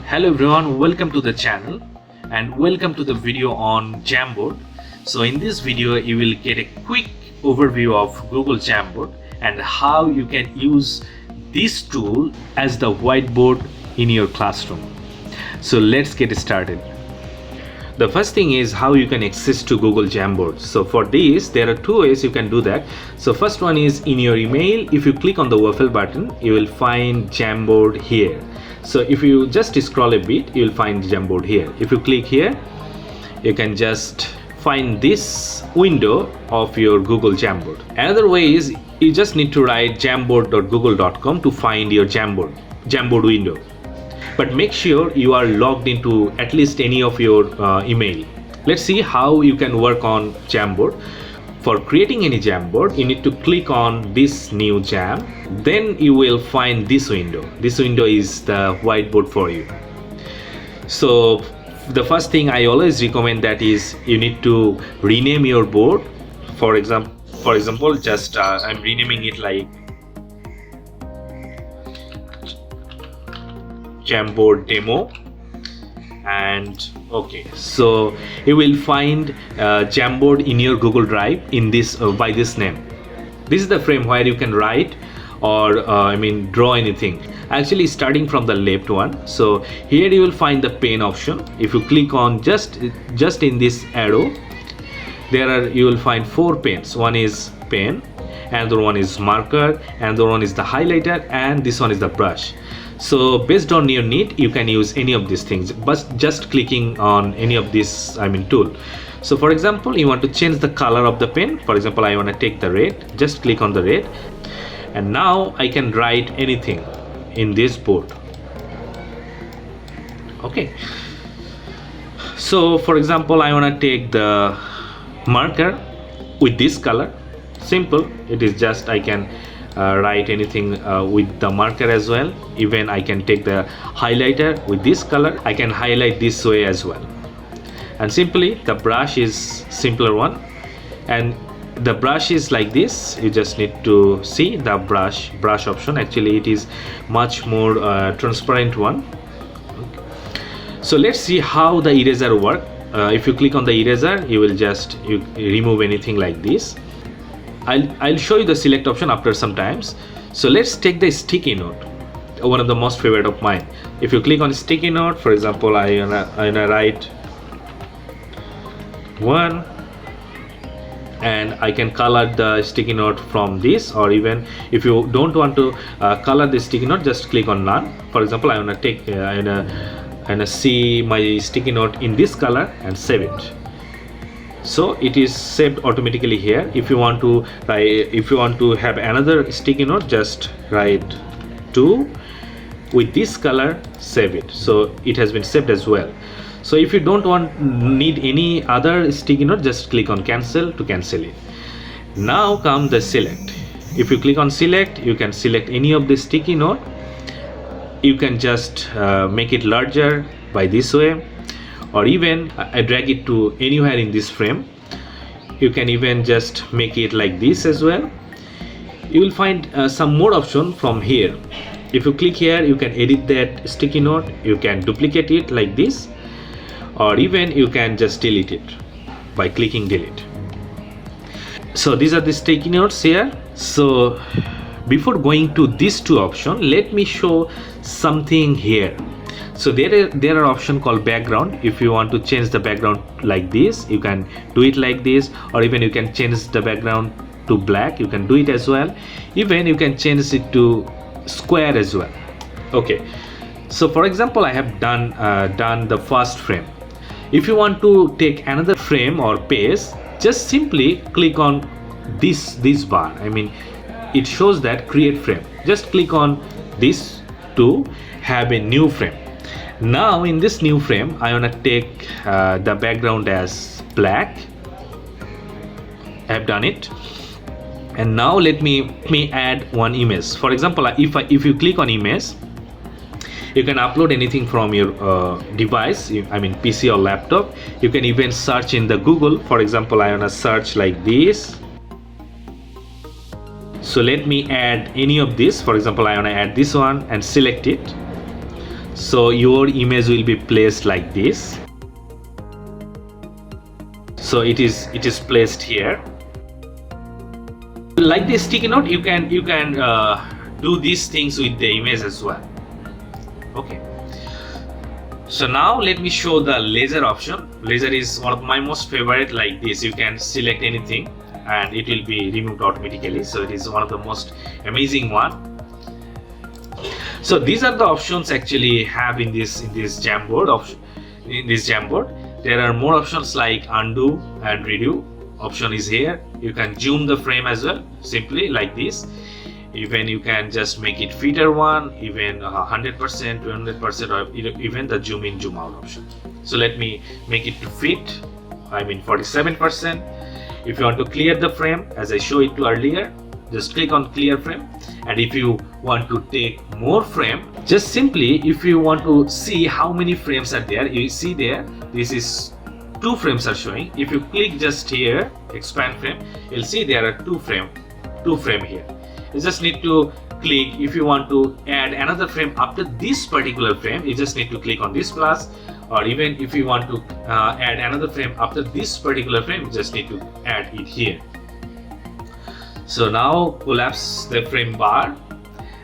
Hello everyone, welcome to the channel and welcome to the video on Jamboard. So in this video you will get a quick overview of Google Jamboard and how you can use this tool as the whiteboard in your classroom. So let's get started. The first thing is how you can access to Google Jamboard. So for this there are two ways you can do that. So first one is in your email. If you click on the waffle button you will find Jamboard here. So if you just scroll a bit you will find Jamboard here. If you click here you can just find this window of your Google Jamboard. Another way is you just need to write jamboard.google.com to find your Jamboard window. But make sure you are logged into at least any of your email. Let's see how you can work on Jamboard. For creating any Jamboard, you need to click on this new Jam. Then you will find this window. This window is the whiteboard for you. So the first thing I always recommend that is you need to rename your board. For example, just I'm renaming it like Jamboard demo, and okay, so you will find Jamboard in your Google Drive in this by this name. This is the frame where you can write or draw anything. Actually starting from the left one, so here you will find the pen option. If you click on just in this arrow, you will find 4 pens. One is pen, another one is marker, another one is the highlighter, and this one is the brush. So based on your need you can use any of these things, but just clicking on any of this tool. So for example, you want to change the color of the pen. For example, I want to take the red. Just click on the red, and now I can write anything in this board. Okay, so for example, I want to take the marker with this color. Simple, it is just I can write anything with the marker as well. Even I can take the highlighter with this color. I can highlight this way as well. And simply the brush is simpler one, and the brush is like this. You just need to see the brush option. Actually it is much more transparent one. So let's see how the eraser work. If you click on the eraser you will just remove anything like this. I'll show you the select option after some times. So let's take the sticky note, one of the most favorite of mine. If you click on sticky note, for example, I wanna write 1, and I can color the sticky note from this, or even if you don't want to color the sticky note, just click on none. For example, I wanna take and see my sticky note in this color and save it. So it is saved automatically here. If you want to have another sticky note, just write 2 with this color, save it. So it has been saved as well. So if you don't need any other sticky note, just click on cancel to cancel it. Now come the select. If you click on select, you can select any of the sticky note. You can just make it larger by this way, or even I drag it to anywhere in this frame. You can even just make it like this as well. You will find some more option from here. If you click here, you can edit that sticky note. You can duplicate it like this, or even you can just delete it by clicking delete. So these are the sticky notes here. So before going to these two options, let me show something here. So there are option called background. If you want to change the background like this, you can do it like this, or even you can change the background to black. You can do it as well. Even you can change it to square as well. Okay, so for example, I have done the first frame. If you want to take another frame or page, just simply click on this bar. It shows that create frame. Just click on this to have a new frame. Now in this new frame I want to take the background as black. I have done it, and now let me add one image. For example, if you click on image, you can upload anything from your device, PC or laptop. You can even search in the Google. For example, I want to search like this. So let me add any of this. For example, I want to add this one and select it. So your image will be placed like this. So it is placed here. Like the sticky note, you can do these things with the image as well. Okay. So now let me show the laser option. Laser is one of my most favorite. Like this, you can select anything and it will be removed automatically. So it is one of the most amazing one. So these are the options actually have in this Jamboard option. In this Jamboard, there are more options like undo and redo. Option is here. You can zoom the frame as well, simply like this. Even you can just make it fitter one, even 100%, 200%, or even the zoom in, zoom out option. So let me make it to fit. I mean 47%. If you want to clear the frame, as I showed it earlier, just click on clear frame. And if you want to take more frame, just simply, if you want to see how many frames are there, you see there, this is 2 frames are showing. If you click just here, expand frame, you'll see there are 2 frame here. You just need to click. If you want to add another frame after this particular frame, you just need to click on this plus, or even if you want to add another frame after this particular frame, you just need to add it here. So now collapse the frame bar,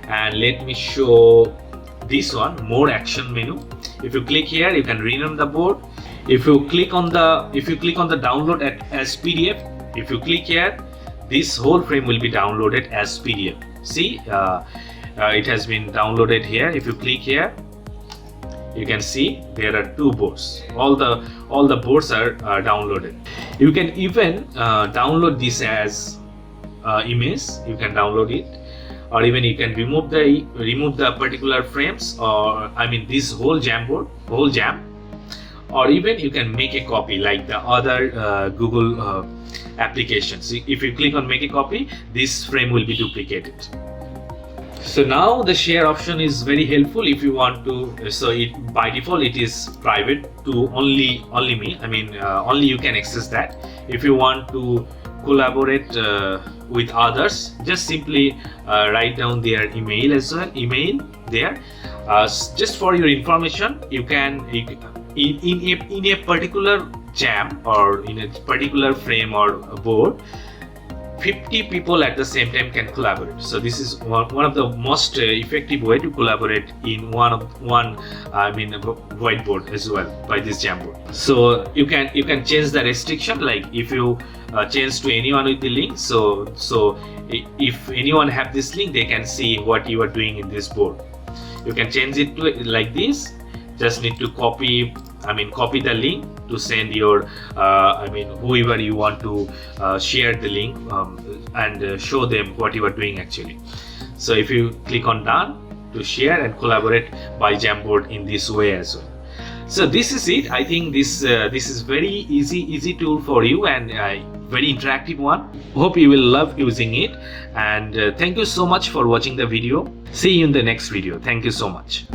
and let me show this one, more action menu. If you click here, you can rename the board. If you click on the download as PDF, if you click here, this whole frame will be downloaded as PDF. See, it has been downloaded here. If you click here, you can see there are 2 boards. All the boards are downloaded. You can even download this as image. You can download it, or even you can remove the particular frames, or I mean this whole Jamboard, whole Jam, or even you can make a copy like the other Google applications. If you click on make a copy, this frame will be duplicated. So now the share option is very helpful if you want to. So it by default it is private to only me. I mean only you can access that. If you want to collaborate with others, just simply write down their email as well. Email there. Just for your information, you can in a particular Jam or in a particular frame or board, 50 people at the same time can collaborate. So this is one of the most effective way to collaborate in one whiteboard as well by this Jamboard. So you can change the restriction, like if you change to anyone with the link, so if anyone have this link, they can see what you are doing in this board. You can change it to like this. Just need to copy the link to send your whoever you want to share the link and show them what you are doing actually. So if you click on done to share and collaborate by Jamboard in this way as well. So this is it. I think this is very easy tool for you, and very interactive one. Hope you will love using it, and thank you so much for watching the video. See you in the next video. Thank you so much.